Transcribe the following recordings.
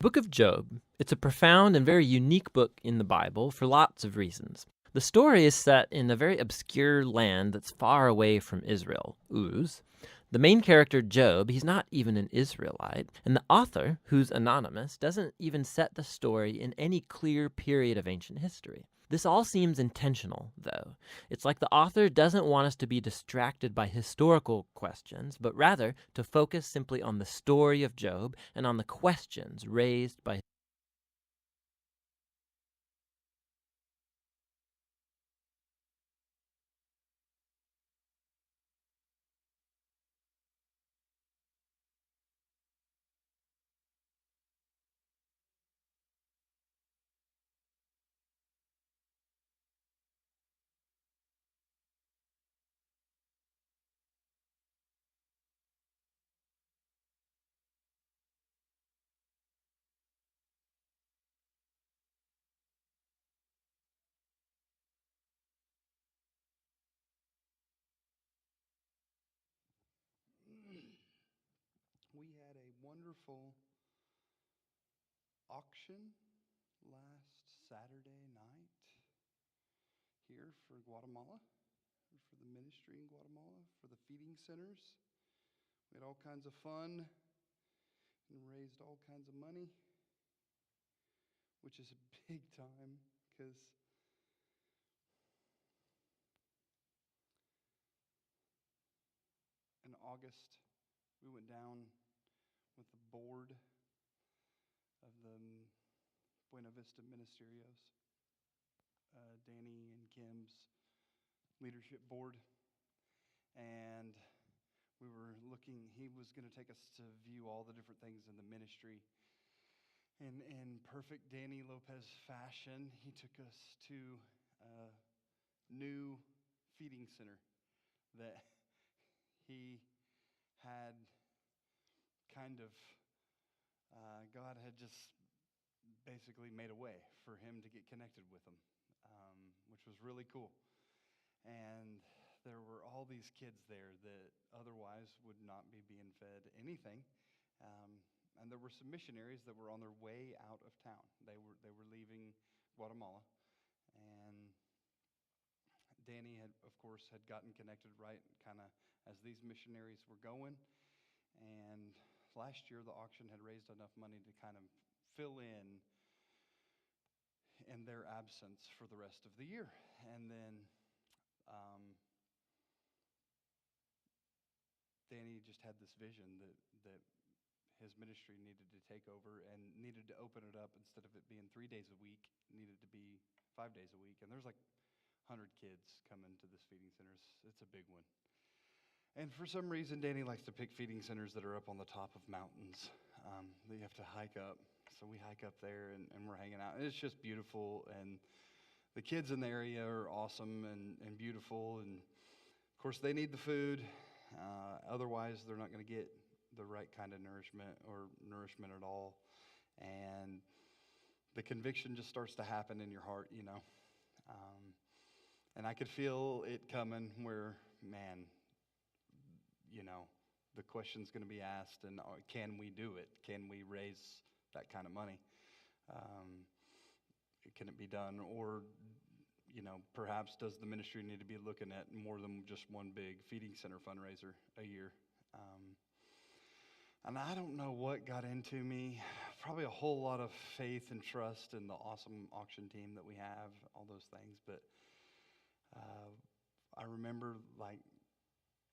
Book of Job. It's a profound and very unique book in the Bible for lots of reasons. The story is set in a very obscure land that's far away from Israel, Uz. The main character, Job, he's not even an Israelite, and the author, who's anonymous, doesn't even set the story in any clear period of ancient history. This all seems intentional, though. It's like the author doesn't want us to be distracted by historical questions, but rather to focus simply on the story of Job and on the questions raised by We had a wonderful auction last Saturday night here for Guatemala, for the ministry in Guatemala, for the feeding centers. We had all kinds of fun and raised all kinds of money, which is a big time because in August we went down with the board of the Buena Vista Ministerios, Danny and Kim's leadership board, and we were looking. He was going to take us to view all the different things in the ministry. And in perfect Danny Lopez fashion, he took us to a new feeding center that he had kind of, God had just basically made a way for him to get connected with them, which was really cool. And there were all these kids there that otherwise would not be being fed anything. And there were some missionaries that were on their way out of town. They were leaving Guatemala, and Danny had, of course, had gotten connected right kind of as these missionaries were going. And last year, the auction had raised enough money to kind of fill in their absence for the rest of the year. And then Danny just had this vision that his ministry needed to take over and needed to open it up. Instead of it being 3 days a week, needed to be 5 days a week. And there's like 100 kids coming to this feeding center. It's a big one. And for some reason, Danny likes to pick feeding centers that are up on the top of mountains that you have to hike up. So we hike up there and we're hanging out. And it's just beautiful. And the kids in the area are awesome and beautiful. And of course, they need the food. Otherwise, they're not going to get the right kind of nourishment or nourishment at all. And the conviction just starts to happen in your heart, you know. And I could feel it coming where, man, you know, the question's going to be asked, and can we do it? Can we raise that kind of money? Can it be done? Or, you know, perhaps does the ministry need to be looking at more than just one big feeding center fundraiser a year? And I don't know what got into me. Probably a whole lot of faith and trust in the awesome auction team that we have, all those things. But I remember like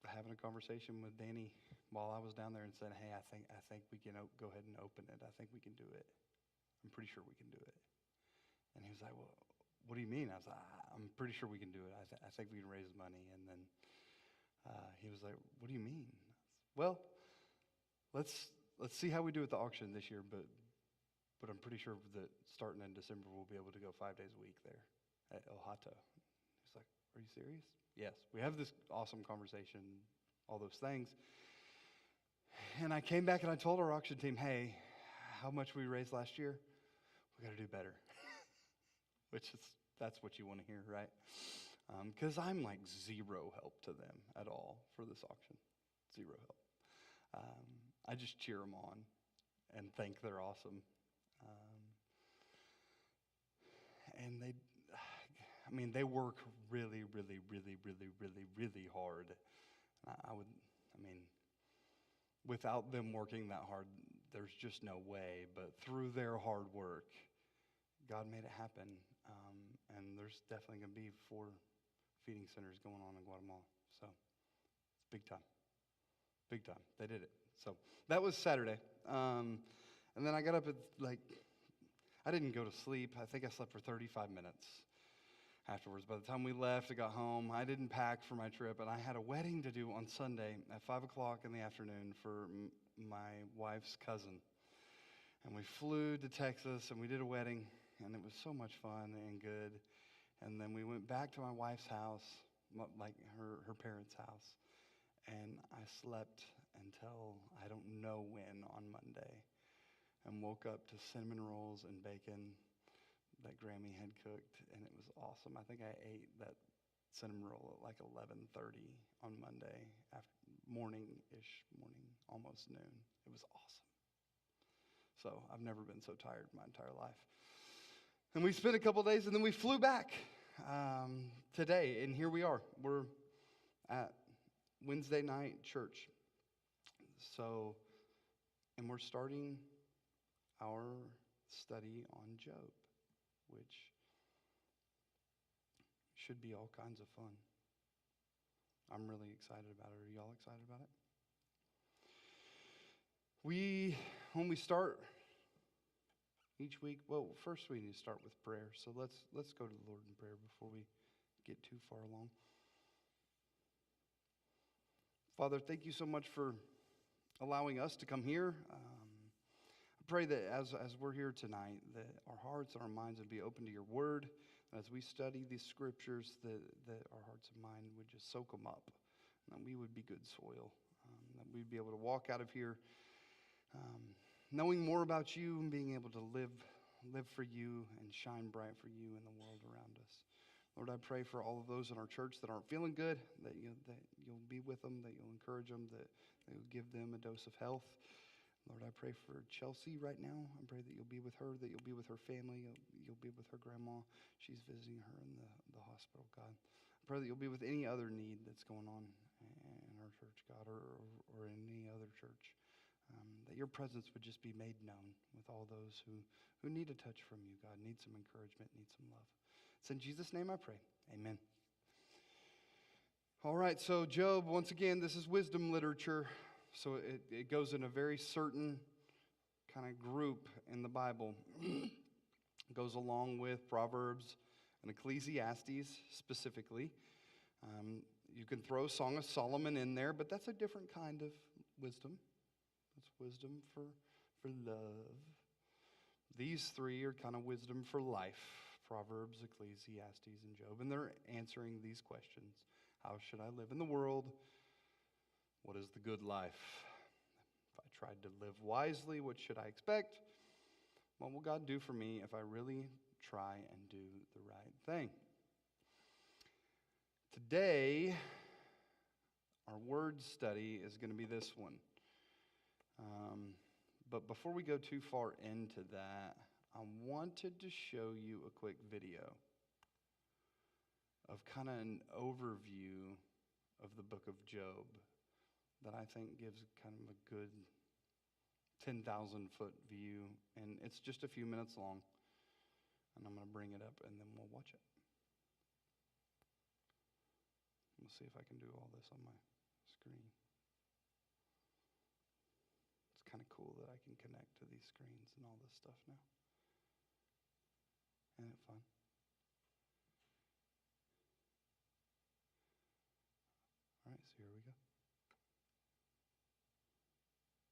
having a conversation with Danny while I was down there and said, "Hey, I think we can go ahead and open it. I think we can do it. I'm pretty sure we can do it." And he was like, "Well, what do you mean?" I was like, "I'm pretty sure we can do it. I think we can raise money." And then he was like, "What do you mean?" Well, let's see how we do at the auction this year, but I'm pretty sure that starting in December we'll be able to go 5 days a week there at El Hato. He's like, "Are you serious?" Yes. We have this awesome conversation, all those things. And I came back and I told our auction team, "Hey, how much we raised last year? We got to do better." Which is, that's what you want to hear, right? Because I'm like zero help to them at all for this auction. Zero help. I just cheer them on and think they're awesome. And they work really, really, really, really, really, really hard. Without them working that hard, there's just no way. But through their hard work, God made it happen. And there's definitely going to be 4 feeding centers going on in Guatemala. So it's big time. Big time. They did it. So that was Saturday. And then I got up at I didn't go to sleep. I think I slept for 35 minutes afterwards. By the time we left, I got home. I didn't pack for my trip, and I had a wedding to do on Sunday at 5 o'clock in the afternoon for my wife's cousin. And we flew to Texas, and we did a wedding, and it was so much fun and good. And then we went back to my wife's house, like her parents' house, and I slept until I don't know when on Monday, and woke up to cinnamon rolls and bacon that Grammy had cooked, and it was awesome. I think I ate that cinnamon roll at like 11:30 on Monday, morning, almost noon. It was awesome. So I've never been so tired in my entire life. And we spent a couple days, and then we flew back today, and here we are. We're at Wednesday night church. So, and we're starting our study on Job, which should be all kinds of fun. I'm really excited about it. Are y'all excited about it? When we start each week, well, first we need to start with prayer. So let's go to the Lord in prayer before we get too far along. Father, thank you so much for allowing us to come here. I pray that as we're here tonight, that our hearts and our minds would be open to your word. As we study these scriptures, that our hearts and mind would just soak them up, and that we would be good soil, that we'd be able to walk out of here knowing more about you and being able to live for you and shine bright for you in the world around us. Lord, I pray for all of those in our church that aren't feeling good, that you'll be with them, that you'll encourage them, that you'll give them a dose of health. Lord, I pray for Chelsea right now. I pray that you'll be with her, that you'll be with her family, you'll be with her grandma. She's visiting her in the hospital, God. I pray that you'll be with any other need that's going on in our church, God, or in any other church. That your presence would just be made known with all those who need a touch from you, God, need some encouragement, need some love. It's in Jesus' name I pray. Amen. All right, so Job, once again, this is wisdom literature. So it goes in a very certain kind of group in the Bible. It goes along with Proverbs and Ecclesiastes specifically. You can throw Song of Solomon in there, but that's a different kind of wisdom. It's wisdom for love. These 3 are kind of wisdom for life. Proverbs, Ecclesiastes, and Job. And they're answering these questions. How should I live in the world? What is the good life? If I tried to live wisely, what should I expect? What will God do for me if I really try and do the right thing? Today, our word study is going to be this one. But before we go too far into that, I wanted to show you a quick video of kind of an overview of the book of Job that I think gives kind of a good 10,000-foot view. And it's just a few minutes long. And I'm going to bring it up, and then we'll watch it. We'll see if I can do all this on my screen. It's kind of cool that I can connect to these screens and all this stuff now. Isn't it fun? All right, so here we go.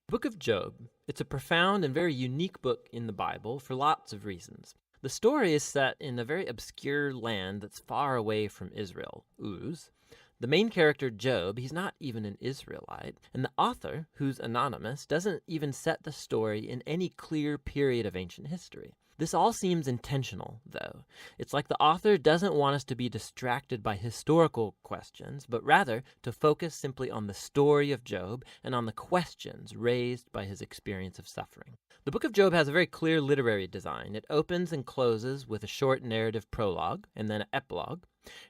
Book of Job. It's a profound and very unique book in the Bible for lots of reasons. The story is set in a very obscure land that's far away from Israel, Uz. The main character, Job, he's not even an Israelite, and the author, who's anonymous, doesn't even set the story in any clear period of ancient history. This all seems intentional, though. It's like the author doesn't want us to be distracted by historical questions, but rather to focus simply on the story of Job and on the questions raised by his experience of suffering. The book of Job has a very clear literary design. It opens and closes with a short narrative prologue and then an epilogue.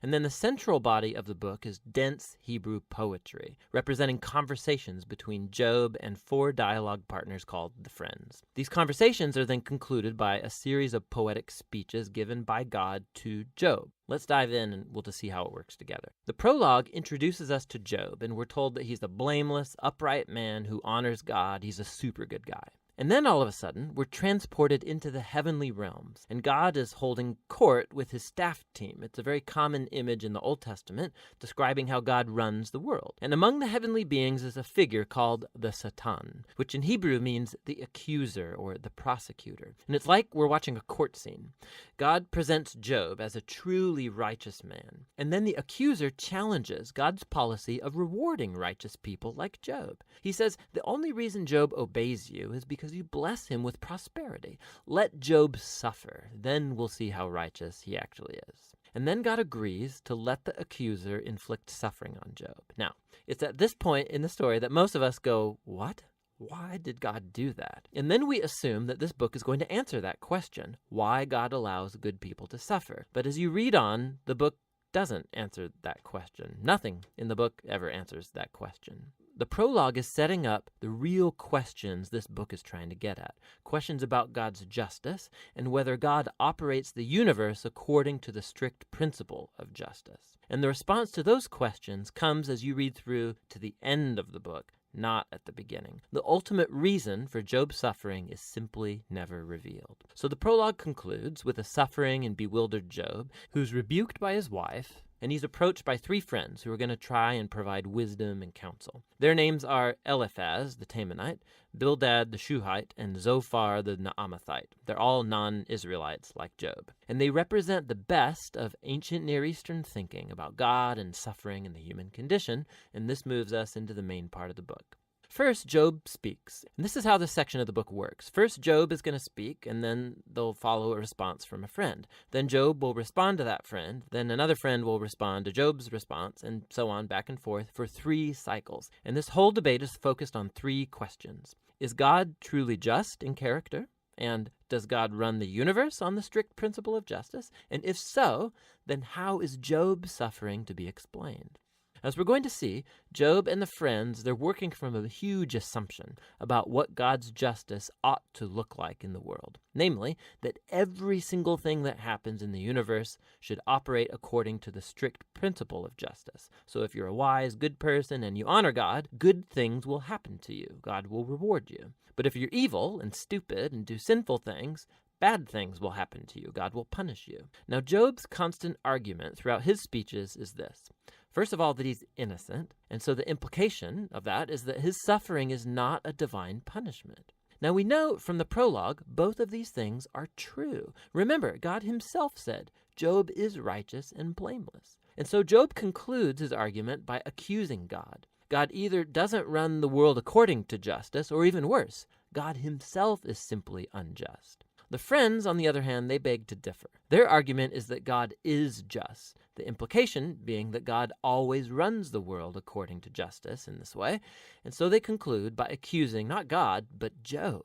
And then the central body of the book is dense Hebrew poetry, representing conversations between Job and 4 dialogue partners called the Friends. These conversations are then concluded by a series of poetic speeches given by God to Job. Let's dive in and we'll just see how it works together. The prologue introduces us to Job, and we're told that he's a blameless, upright man who honors God. He's a super good guy. And then all of a sudden, we're transported into the heavenly realms, and God is holding court with his staff team. It's a very common image in the Old Testament describing how God runs the world. And among the heavenly beings is a figure called the Satan, which in Hebrew means the accuser or the prosecutor. And it's like we're watching a court scene. God presents Job as a truly righteous man, and then the accuser challenges God's policy of rewarding righteous people like Job. He says, the only reason Job obeys you is because you bless him with prosperity. Let Job suffer, then we'll see how righteous he actually is. And then God agrees to let the accuser inflict suffering on Job. Now, it's at this point in the story that most of us go, what? Why did God do that? And then we assume that this book is going to answer that question, why God allows good people to suffer. But as you read on, the book doesn't answer that question. Nothing in the book ever answers that question. The prologue is setting up the real questions this book is trying to get at. Questions about God's justice and whether God operates the universe according to the strict principle of justice. And the response to those questions comes as you read through to the end of the book, not at the beginning. The ultimate reason for Job's suffering is simply never revealed. So the prologue concludes with a suffering and bewildered Job who's rebuked by his wife, and he's approached by 3 friends who are going to try and provide wisdom and counsel. Their names are Eliphaz, the Temanite, Bildad, the Shuhite, and Zophar, the Naamathite. They're all non-Israelites like Job. And they represent the best of ancient Near Eastern thinking about God and suffering and the human condition, and this moves us into the main part of the book. First, Job speaks. And this is how this section of the book works. First, Job is going to speak, and then they'll follow a response from a friend. Then Job will respond to that friend. Then another friend will respond to Job's response, and so on back and forth for 3 cycles. And this whole debate is focused on 3 questions. Is God truly just in character? And does God run the universe on the strict principle of justice? And if so, then how is Job's suffering to be explained? As we're going to see, Job and the friends, they're working from a huge assumption about what God's justice ought to look like in the world. Namely, that every single thing that happens in the universe should operate according to the strict principle of justice. So if you're a wise, good person and you honor God, good things will happen to you. God will reward you. But if you're evil and stupid and do sinful things, bad things will happen to you. God will punish you. Now, Job's constant argument throughout his speeches is this. First of all, that he's innocent, and so the implication of that is that his suffering is not a divine punishment. Now we know from the prologue, both of these things are true. Remember, God himself said, Job is righteous and blameless. And so Job concludes his argument by accusing God. God either doesn't run the world according to justice, or even worse, God himself is simply unjust. The friends, on the other hand, they beg to differ. Their argument is that God is just, the implication being that God always runs the world according to justice in this way, and so they conclude by accusing not God, but Job.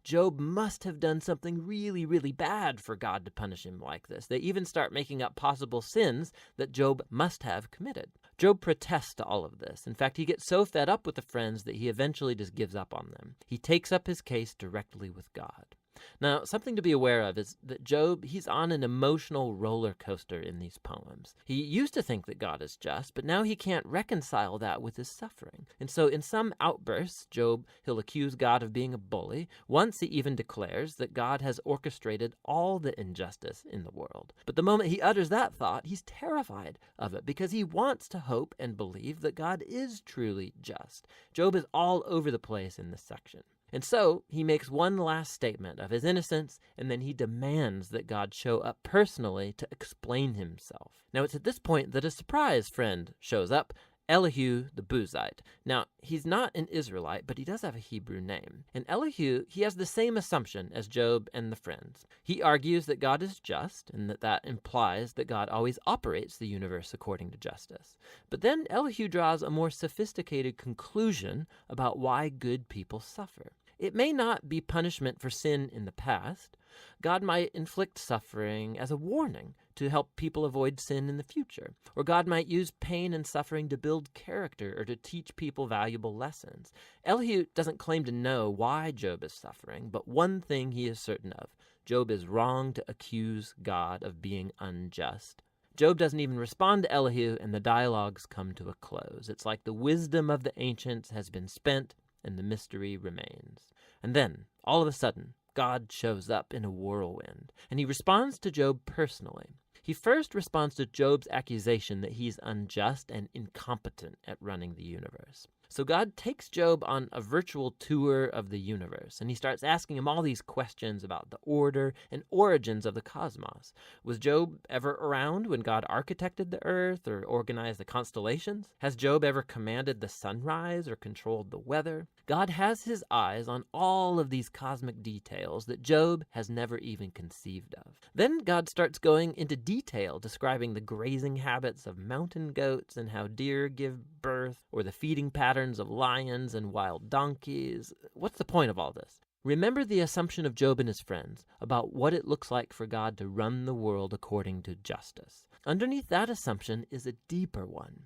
Job must have done something really, really bad for God to punish him like this. They even start making up possible sins that Job must have committed. Job protests to all of this. In fact, he gets so fed up with the friends that he eventually just gives up on them. He takes up his case directly with God. Now, something to be aware of is that Job, he's on an emotional roller coaster in these poems. He used to think that God is just, but now he can't reconcile that with his suffering. And so in some outbursts, he'll accuse God of being a bully. Once he even declares that God has orchestrated all the injustice in the world. But the moment he utters that thought, he's terrified of it because he wants to hope and believe that God is truly just. Job is all over the place in this section. And so he makes one last statement of his innocence, and then he demands that God show up personally to explain himself. Now it's at this point that a surprise friend shows up, Elihu the Buzite. Now, he's not an Israelite, but he does have a Hebrew name. And Elihu, he has the same assumption as Job and the friends. He argues that God is just, and that implies that God always operates the universe according to justice. But then Elihu draws a more sophisticated conclusion about why good people suffer. It may not be punishment for sin in the past. God might inflict suffering as a warning to help people avoid sin in the future. Or God might use pain and suffering to build character or to teach people valuable lessons. Elihu doesn't claim to know why Job is suffering, but one thing he is certain of: Job is wrong to accuse God of being unjust. Job doesn't even respond to Elihu, and the dialogues come to a close. It's like the wisdom of the ancients has been spent, and the mystery remains. And then, all of a sudden, God shows up in a whirlwind, and he responds to Job personally. He first responds to Job's accusation that he's unjust and incompetent at running the universe. So God takes Job on a virtual tour of the universe, and he starts asking him all these questions about the order and origins of the cosmos. Was Job ever around when God architected the earth or organized the constellations? Has Job ever commanded the sunrise or controlled the weather? God has his eyes on all of these cosmic details that Job has never even conceived of. Then God starts going into detail describing the grazing habits of mountain goats and how deer give birth, or the feeding patterns of lions and wild donkeys. What's the point of all this? Remember the assumption of Job and his friends about what it looks like for God to run the world according to justice. Underneath that assumption is a deeper one,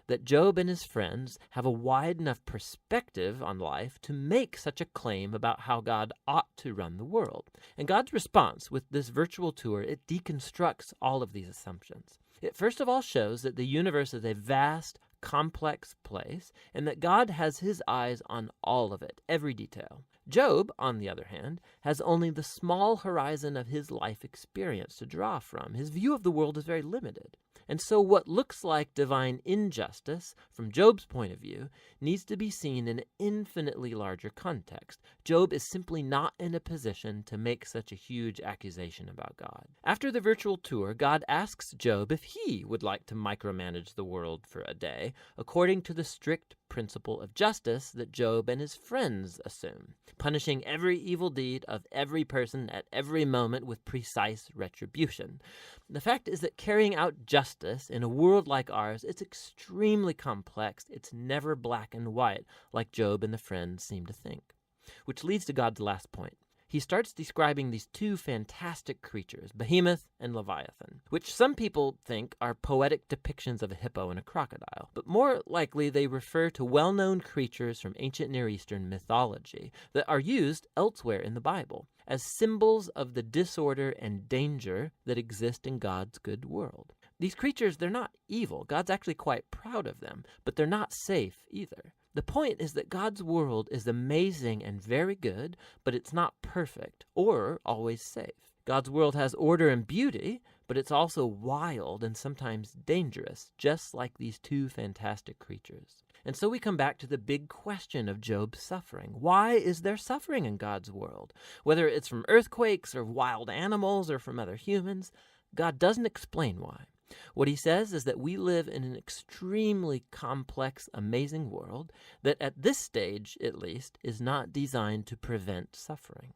that Job and his friends have a wide enough perspective on life to make such a claim about how God ought to run the world. And God's response with this virtual tour, it deconstructs all of these assumptions. It first of all shows that the universe is a vast, complex place, and that God has his eyes on all of it, every detail. Job, on the other hand, has only the small horizon of his life experience to draw from. His view of the world is very limited. And so what looks like divine injustice, from Job's point of view, needs to be seen in an infinitely larger context. Job is simply not in a position to make such a huge accusation about God. After the virtual tour, God asks Job if he would like to micromanage the world for a day, according to the strict principle of justice that Job and his friends assume, punishing every evil deed of every person at every moment with precise retribution. The fact is that carrying out justice in a world like ours, it's extremely complex. It's never black and white, like Job and the friends seem to think. Which leads to God's last point. He starts describing these two fantastic creatures, Behemoth and Leviathan, which some people think are poetic depictions of a hippo and a crocodile, but more likely they refer to well-known creatures from ancient Near Eastern mythology that are used elsewhere in the Bible as symbols of the disorder and danger that exist in God's good world. These creatures, they're not evil. God's actually quite proud of them, but they're not safe either. The point is that God's world is amazing and very good, but it's not perfect or always safe. God's world has order and beauty, but it's also wild and sometimes dangerous, just like these two fantastic creatures. And so we come back to the big question of Job's suffering. Why is there suffering in God's world? Whether it's from earthquakes or wild animals or from other humans, God doesn't explain why. What he says is that we live in an extremely complex, amazing world that at this stage, at least, is not designed to prevent suffering.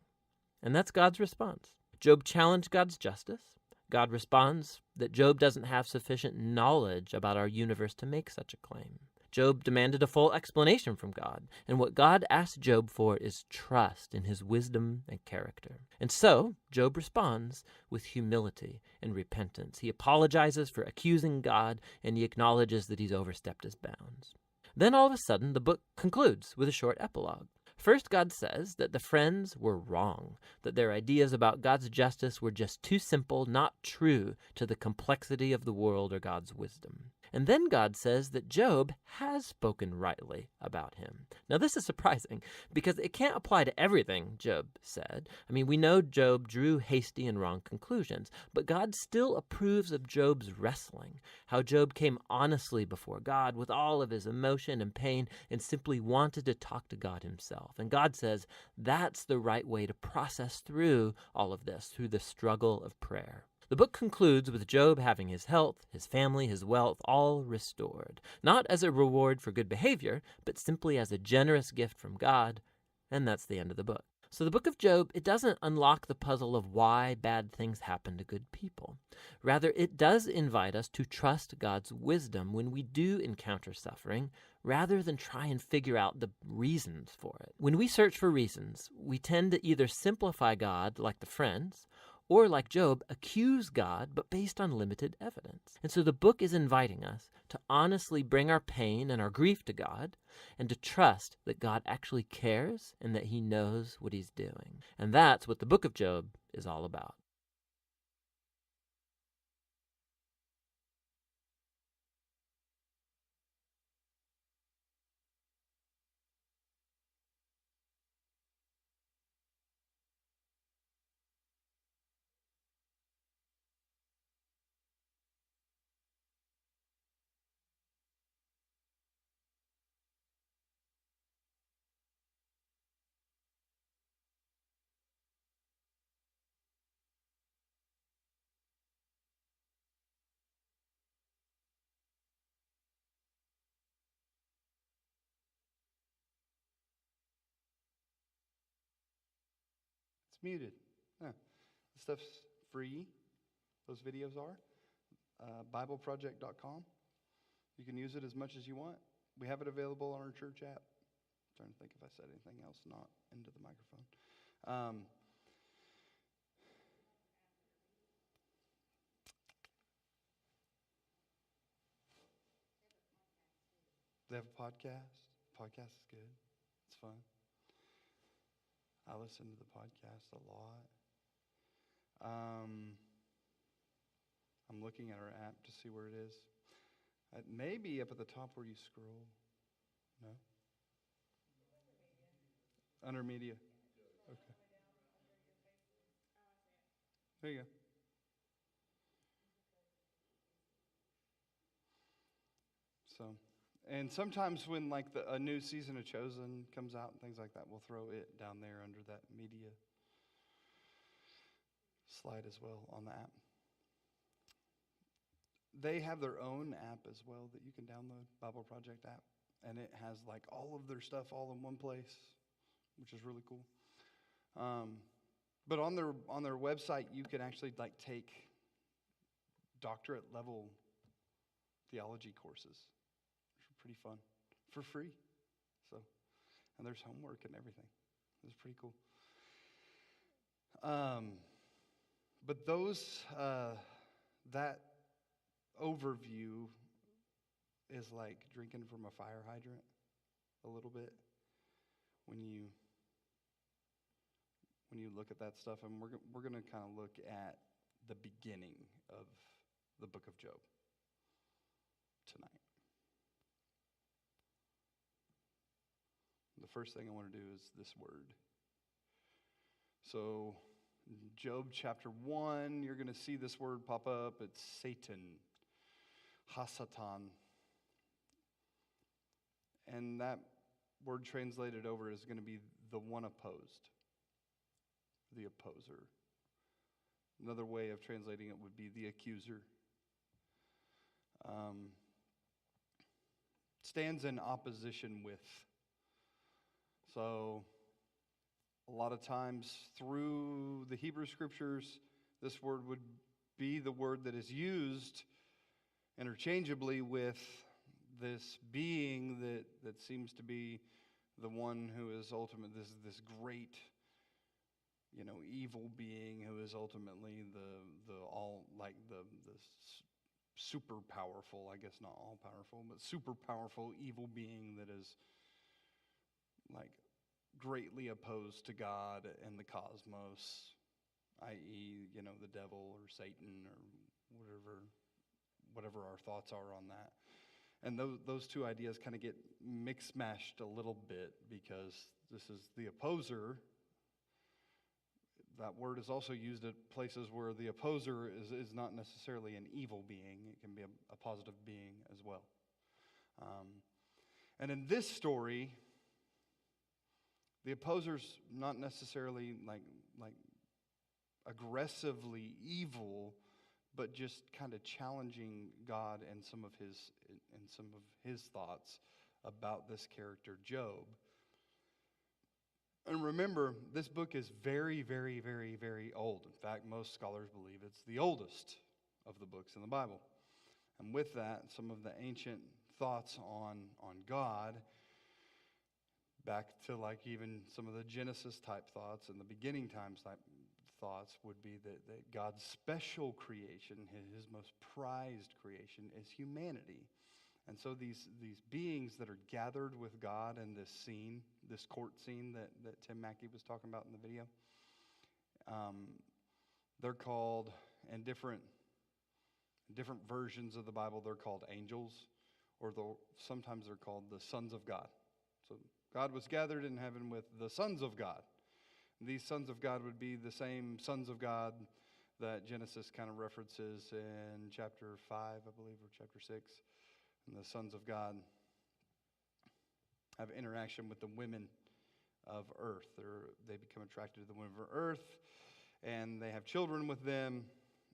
And that's God's response. Job challenged God's justice. God responds that Job doesn't have sufficient knowledge about our universe to make such a claim. Job demanded a full explanation from God, and what God asked Job for is trust in his wisdom and character. And so, Job responds with humility and repentance. He apologizes for accusing God, and he acknowledges that he's overstepped his bounds. Then all of a sudden, the book concludes with a short epilogue. First, God says that the friends were wrong, that their ideas about God's justice were just too simple, not true to the complexity of the world or God's wisdom. And then God says that Job has spoken rightly about him. Now, this is surprising because it can't apply to everything Job said. I mean, we know Job drew hasty and wrong conclusions, but God still approves of Job's wrestling, how Job came honestly before God with all of his emotion and pain and simply wanted to talk to God himself. And God says that's the right way to process through all of this, through the struggle of prayer. The book concludes with Job having his health, his family, his wealth all restored, not as a reward for good behavior, but simply as a generous gift from God, and that's the end of the book. So the book of Job, it doesn't unlock the puzzle of why bad things happen to good people. Rather, it does invite us to trust God's wisdom when we do encounter suffering, rather than try and figure out the reasons for it. When we search for reasons, we tend to either simplify God like the friends, or like Job, accuse God, but based on limited evidence. And so the book is inviting us to honestly bring our pain and our grief to God, and to trust that God actually cares and that he knows what he's doing. And that's what the book of Job is all about. It's muted. Huh. The stuff's free. Those videos are. BibleProject.com. You can use it as much as you want. We have it available on our church app. I'm trying to think if I said anything else not into the microphone. They have a podcast. Podcast is good. It's fun. I listen to the podcast a lot. I'm looking at our app to see where it is. It may be up at the top where you scroll. No? Under media. Okay. There you go. So, and sometimes when like a new season of Chosen comes out and things like that, we'll throw it down there under that media slide as well on the app. They have their own app as well that you can download, Bible Project app, and it has like all of their stuff all in one place, which is really cool. But on their website, you can actually like take doctorate level theology courses, which are pretty fun, for free. So, and there's homework and everything. It's pretty cool. But that overview is like drinking from a fire hydrant a little bit when you look at that stuff. And we're going to kind of look at the beginning of the book of Job tonight. The first thing I want to do is this word. So, Job chapter 1, you're going to see this word pop up. It's Satan, Hasatan. And that word translated over is going to be the one opposed, the opposer. Another way of translating it would be the accuser. Stands in opposition with. So, a lot of times through the Hebrew scriptures, this word would be the word that is used interchangeably with this being that seems to be the one who is ultimate, this great, evil being who is ultimately the all, like the super powerful, I guess not all powerful, but super powerful evil being that is like greatly opposed to God and the cosmos, i.e., the devil or Satan or whatever our thoughts are on that. And those two ideas kind of get mix-mashed a little bit because this is the opposer. That word is also used at places where the opposer is not necessarily an evil being. It can be a positive being as well. And in this story, the opposer's not necessarily like aggressively evil, but just kind of challenging God and some of his thoughts about this character, Job. And remember, this book is very, very, very, very old. In fact, most scholars believe it's the oldest of the books in the Bible. And with that, some of the ancient thoughts on God, back to like even some of the Genesis type thoughts and the beginning times type thoughts, would be that God's special creation, his most prized creation, is humanity. And so these beings that are gathered with God in this scene, this court scene that Tim Mackey was talking about in the video, they're called, in different versions of the Bible, they're called angels, or sometimes they're called the sons of God. So God was gathered in heaven with the sons of God. These sons of God would be the same sons of God that Genesis kind of references in chapter 5, I believe, or chapter 6. And the sons of God have interaction with the women of earth. They become attracted to the women of earth, and they have children with them,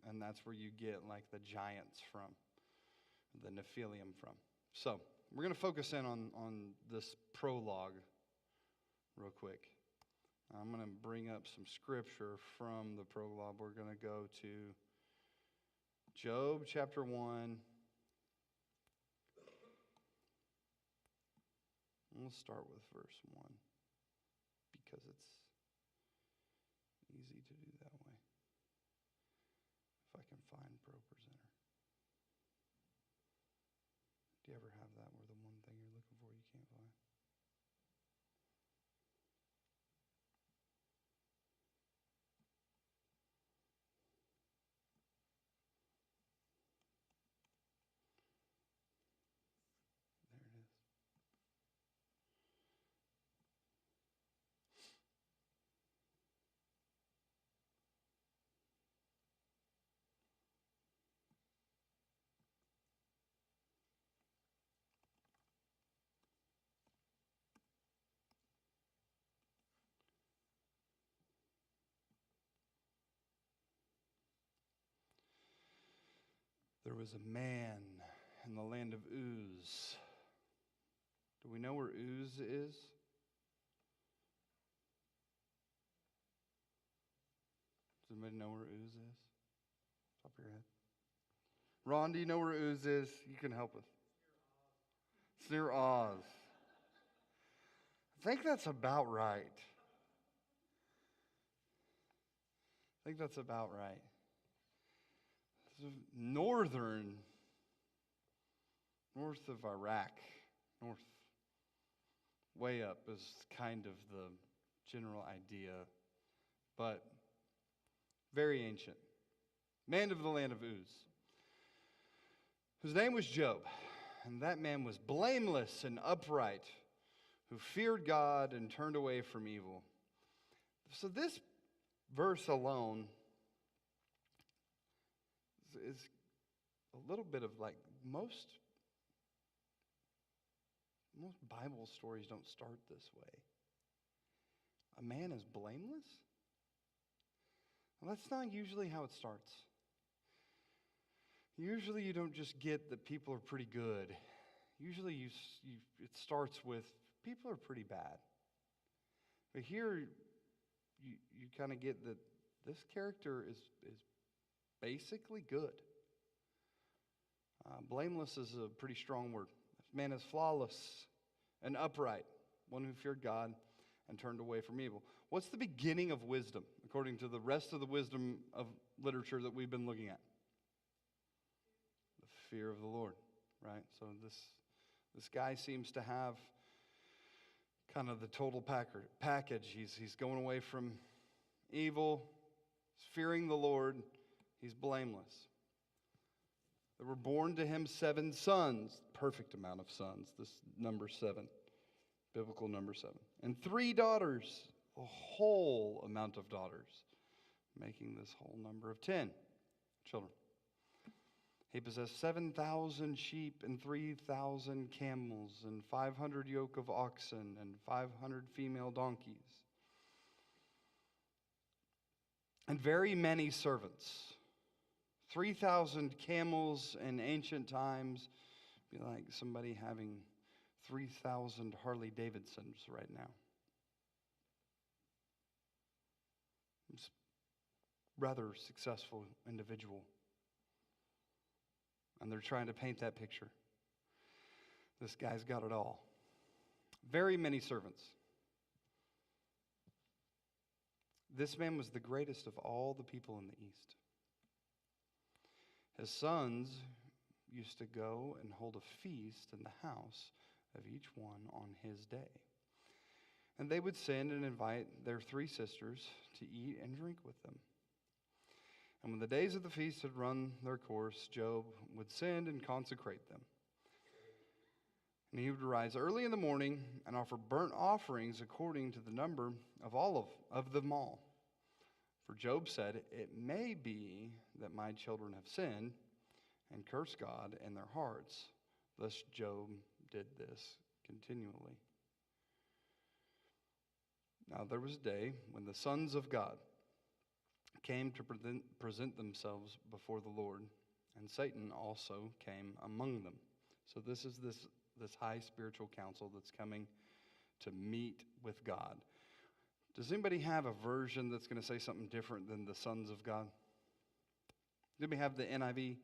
and that's where you get like the giants from, the Nephilim from. So we're going to focus in on this prologue real quick. I'm going to bring up some scripture from the prologue. We're going to go to Job chapter 1. We'll start with verse 1 because it's easy to do that way. If I can find ProPresenter. Do you ever have that where the one thing you're looking for you can't find? There it is. There was a man in the land of Uz. Do we know where Uz is? Does anybody know where Uz is? Top of your head. Ron, do you know where Uz is? You can help us. It's near Oz. I think that's about right. North of Iraq, way up is kind of the general idea, but very ancient. Man of the land of Uz, whose name was Job, and that man was blameless and upright, who feared God and turned away from evil. So this verse alone is a little bit of like most Bible stories don't start this way. A man is blameless? Well, that's not usually how it starts. Usually you don't just get that people are pretty good. Usually it starts with people are pretty bad. But here you kind of get that this character is basically good. Blameless is a pretty strong word. This man is flawless and upright, one who feared God and turned away from evil. What's the beginning of wisdom, according to the rest of the wisdom of literature that we've been looking at? The fear of the Lord, right? So this guy seems to have kind of the total package. He's going away from evil, he's fearing the Lord, he's blameless. There were born to him 7 sons, perfect amount of sons, this number 7, biblical number 7. And 3 daughters, a whole amount of daughters, making this whole number of 10 children. He possessed 7,000 sheep and 3,000 camels and 500 yoke of oxen and 500 female donkeys. And very many servants, 3,000 camels in ancient times be like somebody having 3,000 Harley Davidsons right now. It's a rather successful individual. And they're trying to paint that picture. This guy's got it all. Very many servants. This man was the greatest of all the people in the East. His sons used to go and hold a feast in the house of each one on his day. And they would send and invite their 3 sisters to eat and drink with them. And when the days of the feast had run their course, Job would send and consecrate them. And he would rise early in the morning and offer burnt offerings according to the number of all of them all. For Job said, "It may be that my children have sinned and cursed God in their hearts." Thus Job did this continually. Now there was a day when the sons of God came to present themselves before the Lord, and Satan also came among them. So this is this high spiritual council that's coming to meet with God. Does anybody have a version that's going to say something different than the sons of God? Does anybody have the NIV?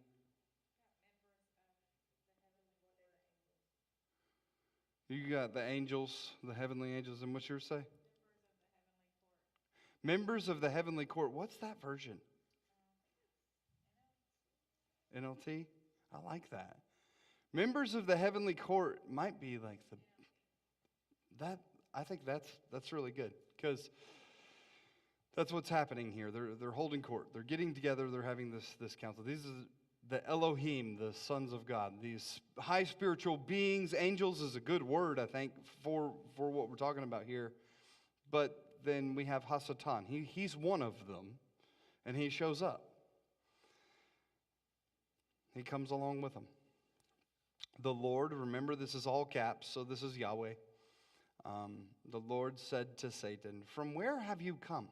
You got the angels, the heavenly angels, and what's yours say? Members of the heavenly court. What's that version? NLT? I like that. Members of the heavenly court might be like I think that's really good, because that's what's happening here. They're holding court. They're getting together. They're having this council. These are the Elohim, the sons of God. These high spiritual beings. Angels is a good word, I think, for what we're talking about here. But then we have Hasatan. He's one of them, and he shows up. He comes along with them. The Lord, remember this is all caps, so this is Yahweh. The Lord said to Satan, "From where have you come?"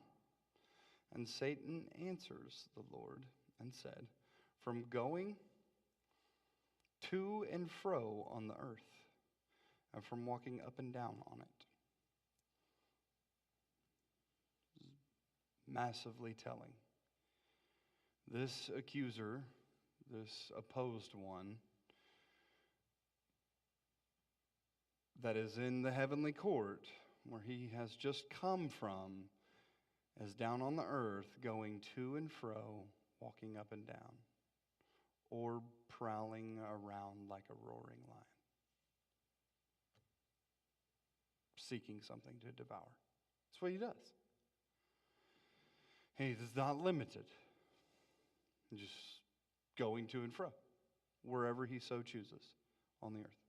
And Satan answers the Lord and said, "From going to and fro on the earth, and from walking up and down on it." Massively telling. This accuser, this opposed one, that is in the heavenly court, where he has just come from, is down on the earth, going to and fro, walking up and down, or prowling around like a roaring lion, seeking something to devour. That's what he does. He is not limited. Just going to and fro, wherever he so chooses on the earth,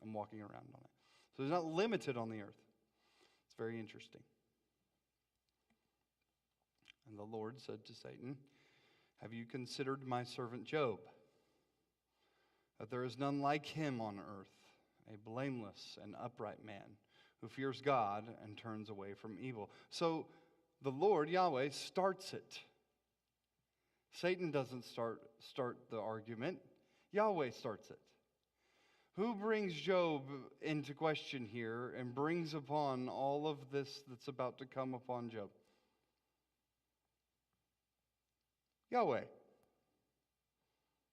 and walking around on it. So he's not limited on the earth. It's very interesting. And the Lord said to Satan, "Have you considered my servant Job? That there is none like him on earth, a blameless and upright man, who fears God and turns away from evil." So the Lord, Yahweh, starts it. Satan doesn't start the argument. Yahweh starts it. Who brings Job into question here and brings upon all of this that's about to come upon Job? Yahweh.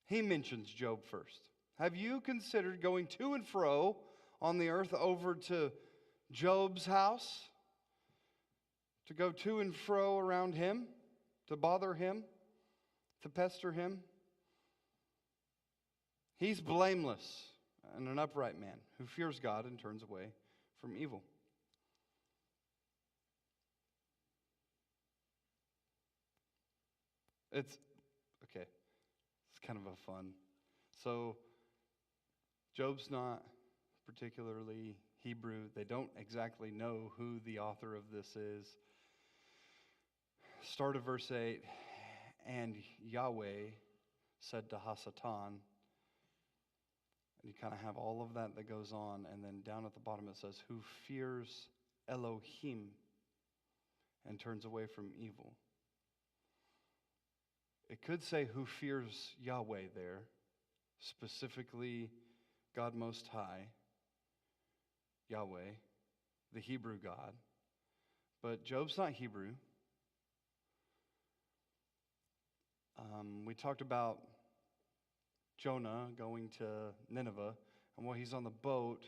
He mentions Job first. Have you considered going to and fro on the earth over to Job's house? To go to and fro around him? To bother him? To pester him? He's blameless and an upright man who fears God and turns away from evil. It's kind of a fun. So Job's not particularly Hebrew. They don't exactly know who the author of this is. Start of verse 8, and Yahweh said to Hasatan, and you kind of have all of that goes on, and then down at the bottom it says, who fears Elohim and turns away from evil. It could say who fears Yahweh there, specifically God Most High, Yahweh, the Hebrew God. But Job's not Hebrew. We talked about Jonah going to Nineveh, and while he's on the boat,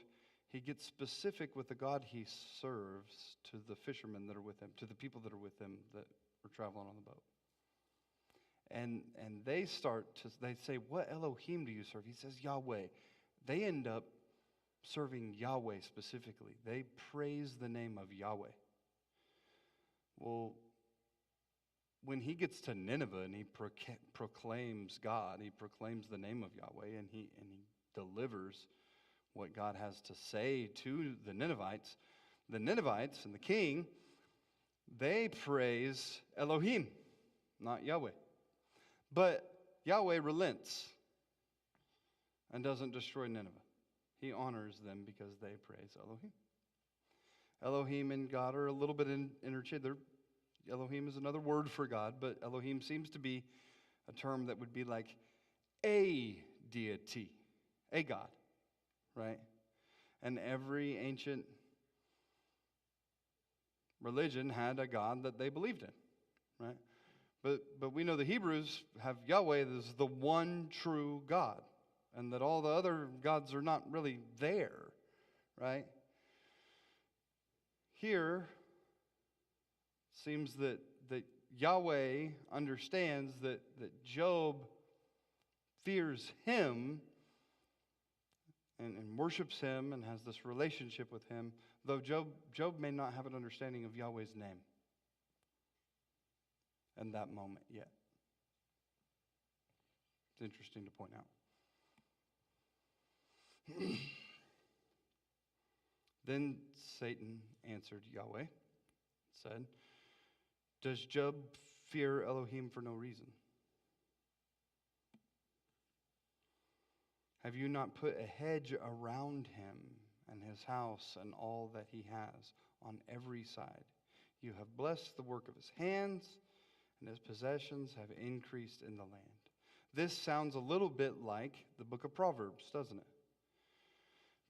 he gets specific with the God he serves to the fishermen that are with him, to the people that are with him that were traveling on the boat. And they say, what Elohim do you serve? He says, Yahweh. They end up serving Yahweh specifically. They praise the name of Yahweh. Well, when he gets to Nineveh and he proclaims God, he proclaims the name of Yahweh, and he delivers what God has to say to the Ninevites and the king, they praise Elohim, not Yahweh. But Yahweh relents and doesn't destroy Nineveh. He honors them because they praise Elohim. Elohim and God are a little bit interchangeable. Elohim is another word for God, but Elohim seems to be a term that would be like a deity, a God, right? And every ancient religion had a God that they believed in, right? But we know the Hebrews have Yahweh as the one true God, and that all the other gods are not really there, right? Here, seems that Yahweh understands that Job fears him and worships him and has this relationship with him, though Job may not have an understanding of Yahweh's name in that moment yet. It's interesting to point out. Then Satan answered Yahweh, said, does Job fear Elohim for no reason? Have you not put a hedge around him and his house and all that he has on every side? You have blessed the work of his hands, and his possessions have increased in the land. This sounds a little bit like the book of Proverbs, doesn't it?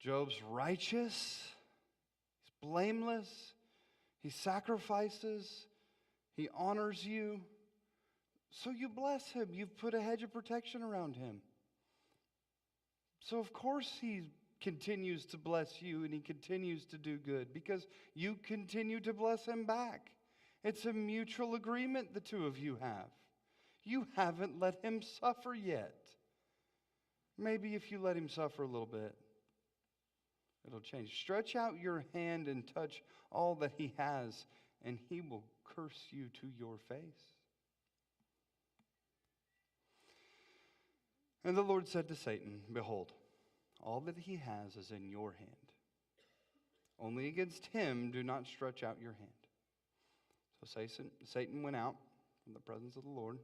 Job's righteous, he's blameless, he sacrifices, he honors you, so you bless him. You've put a hedge of protection around him. So of course he continues to bless you and he continues to do good because you continue to bless him back. It's a mutual agreement the two of you have. You haven't let him suffer yet. Maybe if you let him suffer a little bit, it'll change. Stretch out your hand and touch all that he has, and he will curse you to your face. And the Lord said to Satan, behold, all that he has is in your hand. Only against him do not stretch out your hand. So Satan went out from the presence of the Lord.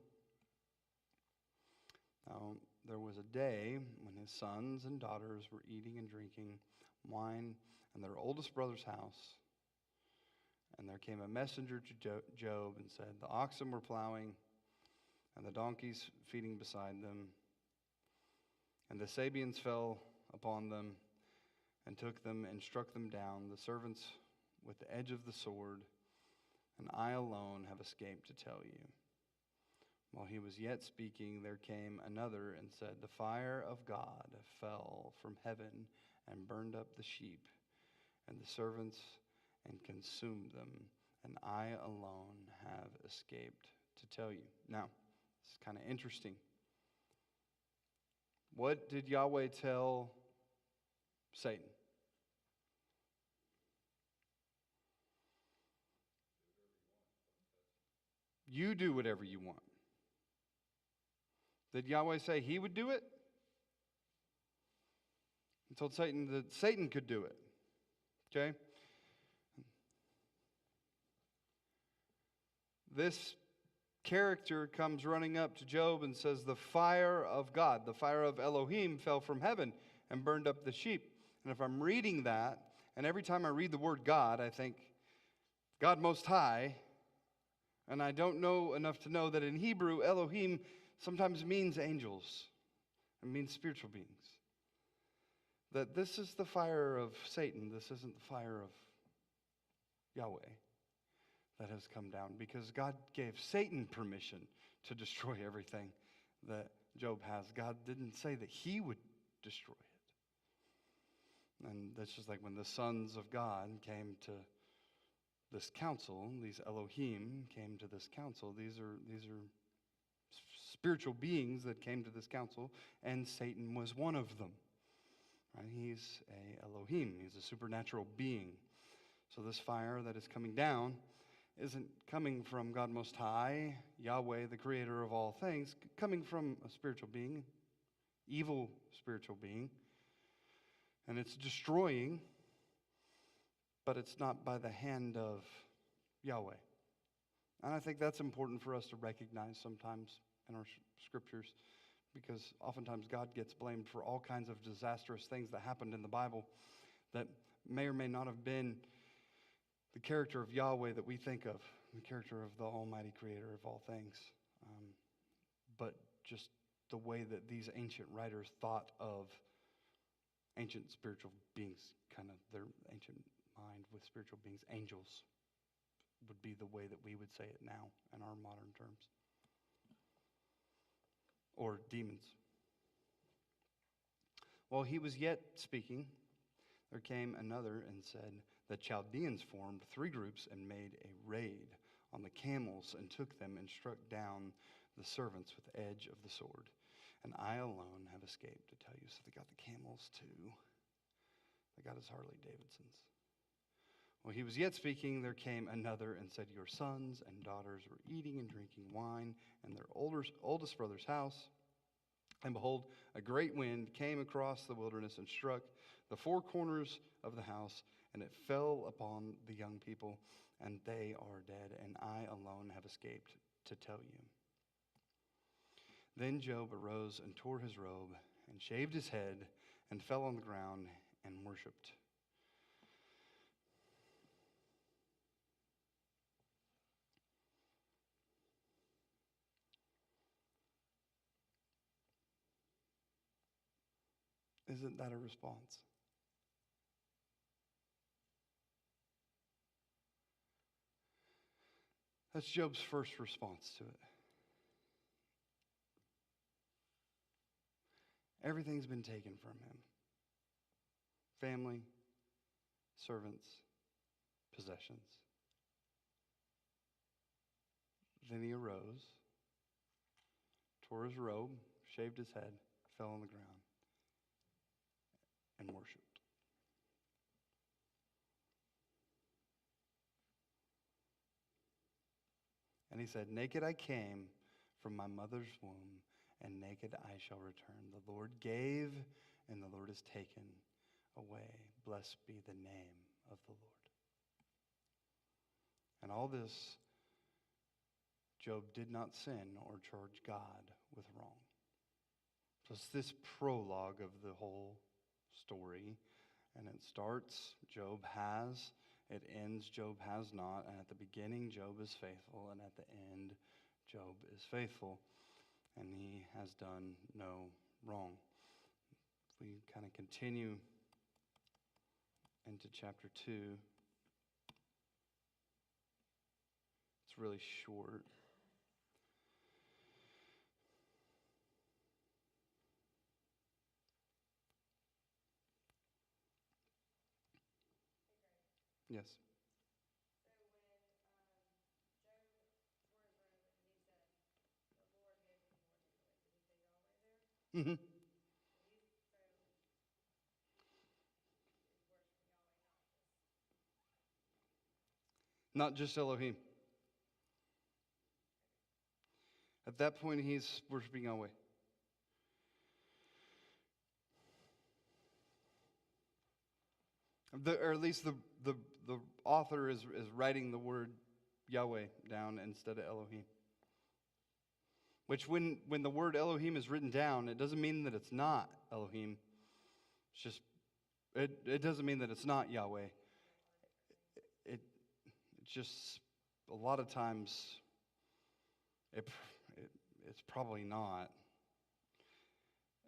Now, there was a day when his sons and daughters were eating and drinking wine in their oldest brother's house. And there came a messenger to Job and said, the oxen were plowing and the donkeys feeding beside them. And the Sabeans fell upon them and took them and struck them down, the servants with the edge of the sword, and I alone have escaped to tell you. While he was yet speaking, there came another and said, the fire of God fell from heaven and burned up the sheep and the servants and consumed them, and I alone have escaped to tell you. Now, it's kind of interesting. What did Yahweh tell Satan? You do whatever you want. Did Yahweh say he would do it? He told Satan that Satan could do it. Okay? This character comes running up to Job and says, the fire of God, the fire of Elohim fell from heaven and burned up the sheep. And if I'm reading that, and every time I read the word God, I think, God Most High, And I don't know enough to know that in Hebrew, Elohim sometimes means angels. It means spiritual beings. That this is the fire of Satan. This isn't the fire of Yahweh that has come down, because God gave Satan permission to destroy everything that Job has. God didn't say that he would destroy it. And that's just like when the sons of God came to this council, these Elohim came to this council. These are spiritual beings that came to this council, and Satan was one of them. Right? He's a Elohim. He's a supernatural being. So this fire that is coming down isn't coming from God Most High, Yahweh, the creator of all things, coming from a spiritual being, evil spiritual being. And it's destroying, but it's not by the hand of Yahweh. And I think that's important for us to recognize sometimes in our scriptures, because oftentimes God gets blamed for all kinds of disastrous things that happened in the Bible that may or may not have been the character of Yahweh that we think of, the character of the Almighty Creator of all things, but just the way that these ancient writers thought of ancient spiritual beings, kind of their ancient mind with spiritual beings. Angels would be the way that we would say it now in our modern terms. Or demons. While he was yet speaking, there came another and said, the Chaldeans formed 3 groups and made a raid on the camels and took them and struck down the servants with the edge of the sword. And I alone have escaped to tell you. So they got the camels too. They got his Harley Davidsons. While he was yet speaking, there came another and said, your sons and daughters were eating and drinking wine in their oldest brother's house. And behold, a great wind came across the wilderness and struck the 4 corners of the house, and it fell upon the young people, and they are dead, and I alone have escaped to tell you. Then Job arose and tore his robe and shaved his head and fell on the ground and worshipped. Isn't that a response? That's Job's first response to it. Everything's been taken from him. Family, servants, possessions. Then he arose, tore his robe, shaved his head, fell on the ground, and worshiped. And he said, naked I came from my mother's womb, and naked I shall return. The Lord gave, and the Lord has taken away. Blessed be the name of the Lord. And all this, Job did not sin or charge God with wrong. So it's this prologue of the whole story. And it starts, Job has. It ends, Job has not. And at the beginning, Job is faithful. And at the end, Job is faithful. And he has done no wrong. If we kind of continue into chapter 2, it's really short. Yes. Mm-hmm. Not just Elohim. At that point, he's worshiping Yahweh. Or at least the author is writing the word Yahweh down instead of Elohim. Which when the word Elohim is written down, it doesn't mean that it's not Elohim. It's just, it doesn't mean that it's not Yahweh. It's just, a lot of times It, it's probably not,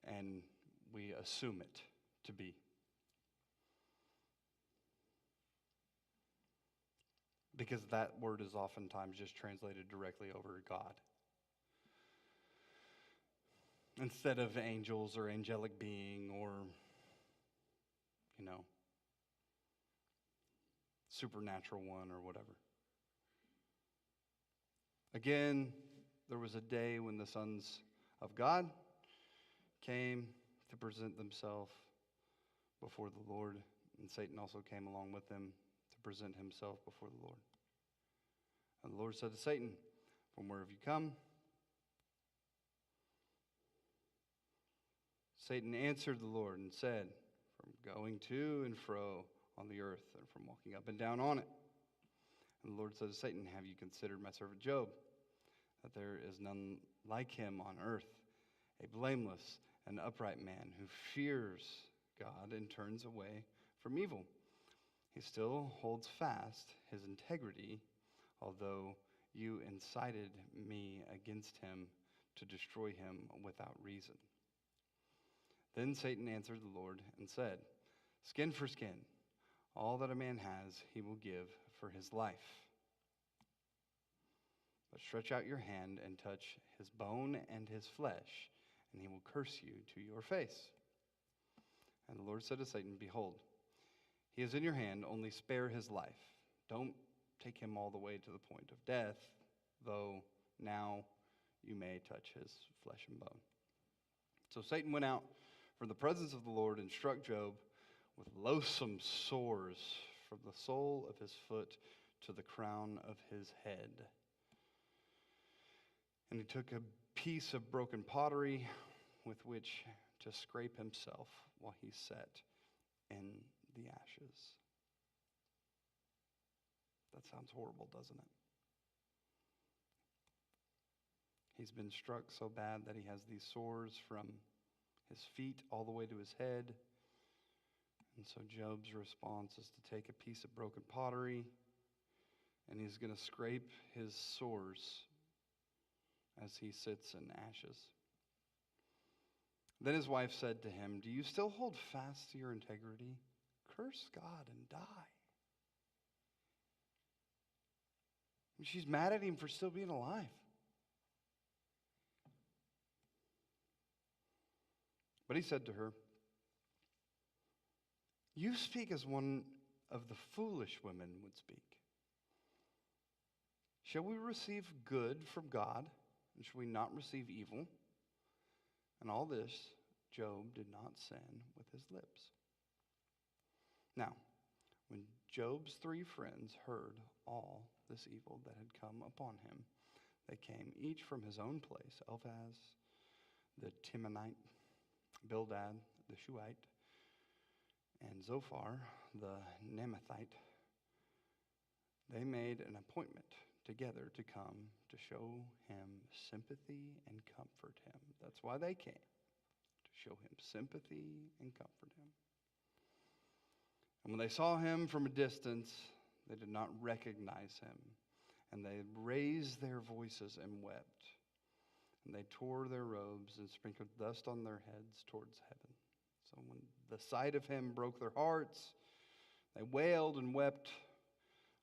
and we assume it to be. Because that word is oftentimes just translated directly over God. Instead of angels or angelic being or, supernatural one or whatever. Again, there was a day when the sons of God came to present themselves before the Lord, and Satan also came along with them to present himself before the Lord. And the Lord said to Satan, "From where have you come?" Satan answered the Lord and said, "From going to and fro on the earth, and from walking up and down on it." And the Lord said to Satan, "Have you considered my servant Job, that there is none like him on earth, a blameless and upright man who fears God and turns away from evil? He still holds fast his integrity, although you incited me against him to destroy him without reason." Then Satan answered the Lord and said, "Skin for skin, all that a man has he will give for his life. But stretch out your hand and touch his bone and his flesh, and he will curse you to your face." And the Lord said to Satan, "Behold, he is in your hand, only spare his life. Don't take him all the way to the point of death, though now you may touch his flesh and bone." So Satan went out from the presence of the Lord and struck Job with loathsome sores from the sole of his foot to the crown of his head. And he took a piece of broken pottery with which to scrape himself while he sat in the ashes. That sounds horrible, doesn't it? He's been struck so bad that he has these sores from his feet all the way to his head. And so Job's response is to take a piece of broken pottery, and he's going to scrape his sores as he sits in ashes. Then his wife said to him, "Do you still hold fast to your integrity? Curse God and die." And she's mad at him for still being alive. But he said to her, "You speak as one of the foolish women would speak. Shall we receive good from God, and shall we not receive evil?" And all this Job did not sin with his lips. Now, when Job's 3 friends heard all this evil that had come upon him, they came each from his own place: Eliphaz the Temanite, Bildad the Shuhite, and Zophar the Naamathite. They made an appointment together to come to show him sympathy and comfort him. That's why they came, to show him sympathy and comfort him. And when they saw him from a distance, they did not recognize him, and they raised their voices and wept. And they tore their robes and sprinkled dust on their heads towards heaven. So when the sight of him broke their hearts, they wailed and wept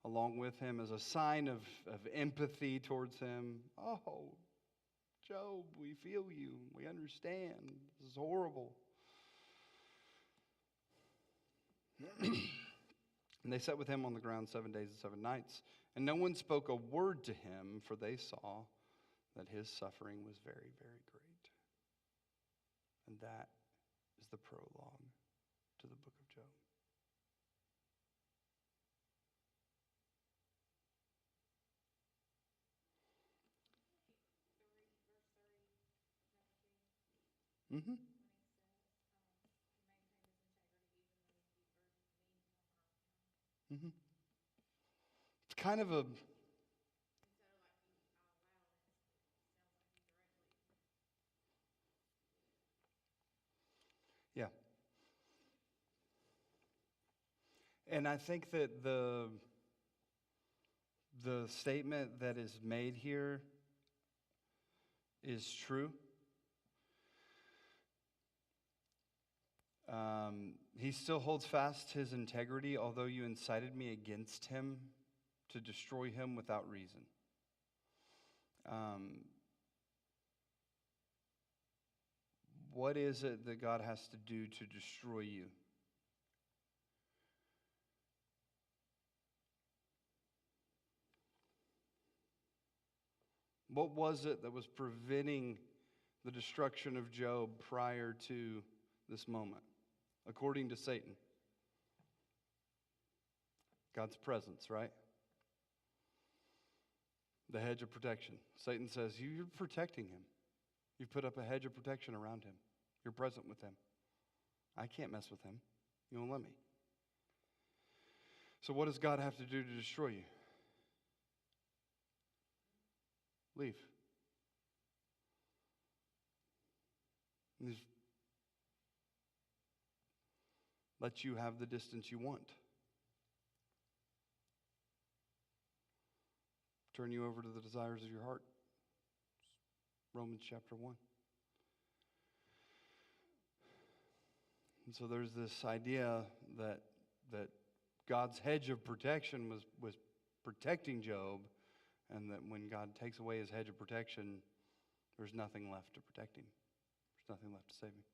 along with him as a sign of empathy towards him. "Oh, Job, we feel you. We understand. This is horrible." And they sat with him on the ground 7 days and 7 nights. And no one spoke a word to him, for they saw that his suffering was very, very great. And that is the prologue to the book of Job. Mm-hmm. Mm-hmm. It's kind of a... Yeah. And I think that the statement that is made here is true. He still holds fast his integrity, although you incited me against him to destroy him without reason. What is it that God has to do to destroy you? What was it that was preventing the destruction of Job prior to this moment, according to Satan? God's presence, right? The hedge of protection. Satan says, you're protecting him. You've put up a hedge of protection around him. You're present with him. I can't mess with him. You won't let me. So what does God have to do to destroy you? Leave. Let you have the distance you want. Turn you over to the desires of your heart. Romans chapter 1. And so there's this idea that God's hedge of protection was protecting Job, and that when God takes away his hedge of protection, there's nothing left to protect him. There's nothing left to save him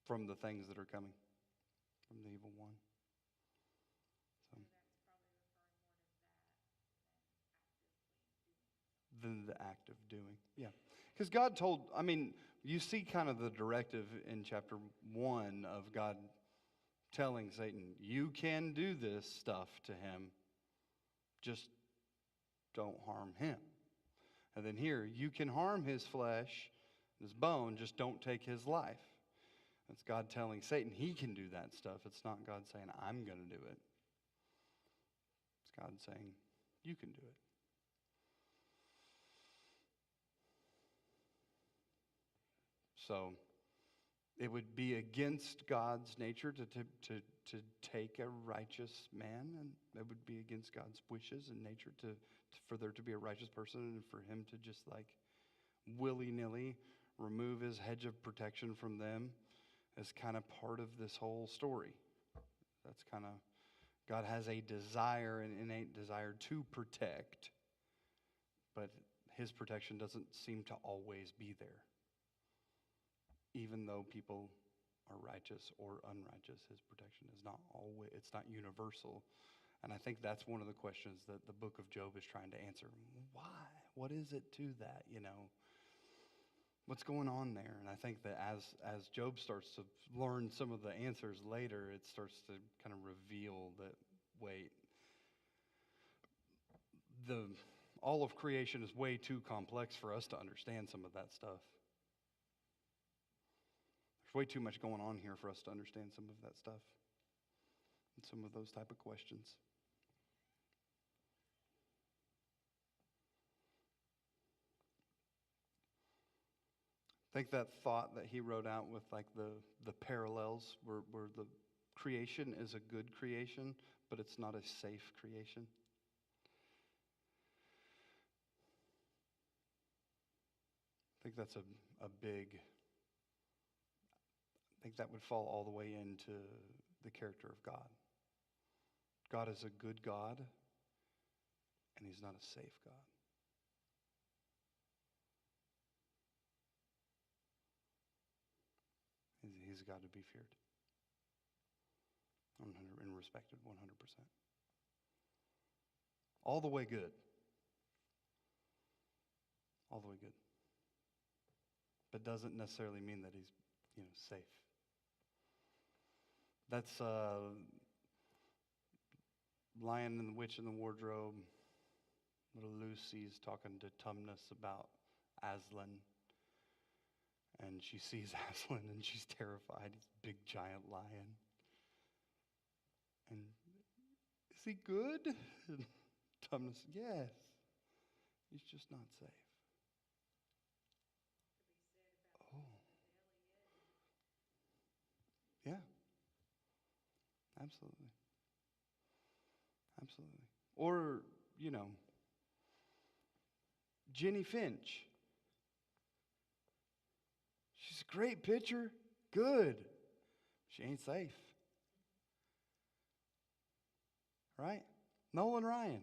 from the things that are coming, from the evil one. So, than the act of doing. Yeah. Because God told, you see kind of the directive in chapter 1 of God telling Satan, you can do this stuff to him, just don't harm him. And then here, you can harm his flesh, his bone, just don't take his life. It's God telling Satan he can do that stuff. It's not God saying, I'm going to do it. It's God saying, you can do it. So it would be against God's nature to take a righteous man, and it would be against God's wishes and nature for there to be a righteous person, and for him to just like willy-nilly remove his hedge of protection from them as kind of part of this whole story. That's kind of, God has a desire, an innate desire to protect, but his protection doesn't seem to always be there. Even though people are righteous or unrighteous, his protection is not always, it's not universal. And I think that's one of the questions that the book of Job is trying to answer. Why? What is it to that, What's going on there? And I think that as Job starts to learn some of the answers later, it starts to kind of reveal that, wait, all of creation is way too complex for us to understand some of that stuff. There's way too much going on here for us to understand some of that stuff and some of those type of questions. I think that thought that he wrote out with like the parallels where the creation is a good creation, but it's not a safe creation. I think that's a big, I think that would fall all the way into the character of God. God is a good God, and he's not a safe God. He's a God to be feared and respected 100%. All the way good. All the way good. But doesn't necessarily mean that he's, safe. That's Lion and the Witch in the Wardrobe. Little Lucy's talking to Tumnus about Aslan. And she sees Aslan and she's terrified. He's a big giant lion. And is he good? And Tumnus, yes. He's just not safe. Oh. Yeah. Absolutely. Absolutely. Or, Jenny Finch. She's a great pitcher. Good. She ain't safe. Right? Nolan Ryan.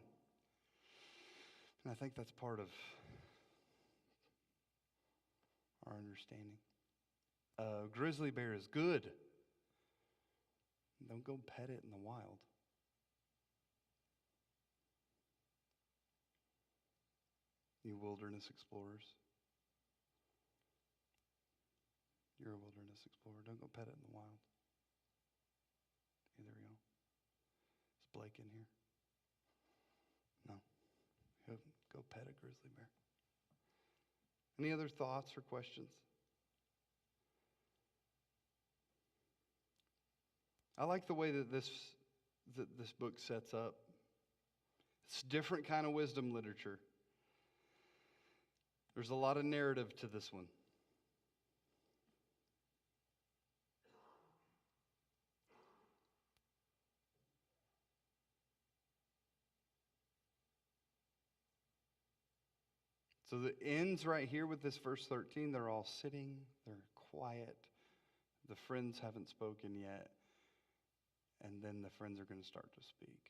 And I think that's part of our understanding. Grizzly bear is good. Don't go pet it in the wild. You wilderness explorers. You're a wilderness explorer. Don't go pet it in the wild. Hey, there we go. Is Blake in here? No. Go pet a grizzly bear. Any other thoughts or questions? I like the way that this book sets up. It's different kind of wisdom literature. There's a lot of narrative to this one. So the ends right here with this verse 13, they're all sitting, they're quiet. The friends haven't spoken yet. And then the friends are going to start to speak.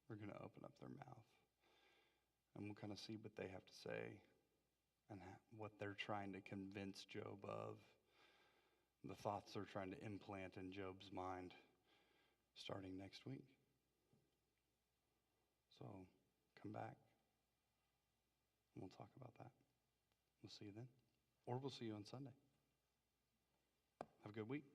They're going to open up their mouth. And we'll kind of see what they have to say and what they're trying to convince Job of. The thoughts they're trying to implant in Job's mind starting next week. So come back and we'll talk about that. We'll see you then. Or we'll see you on Sunday. Have a good week.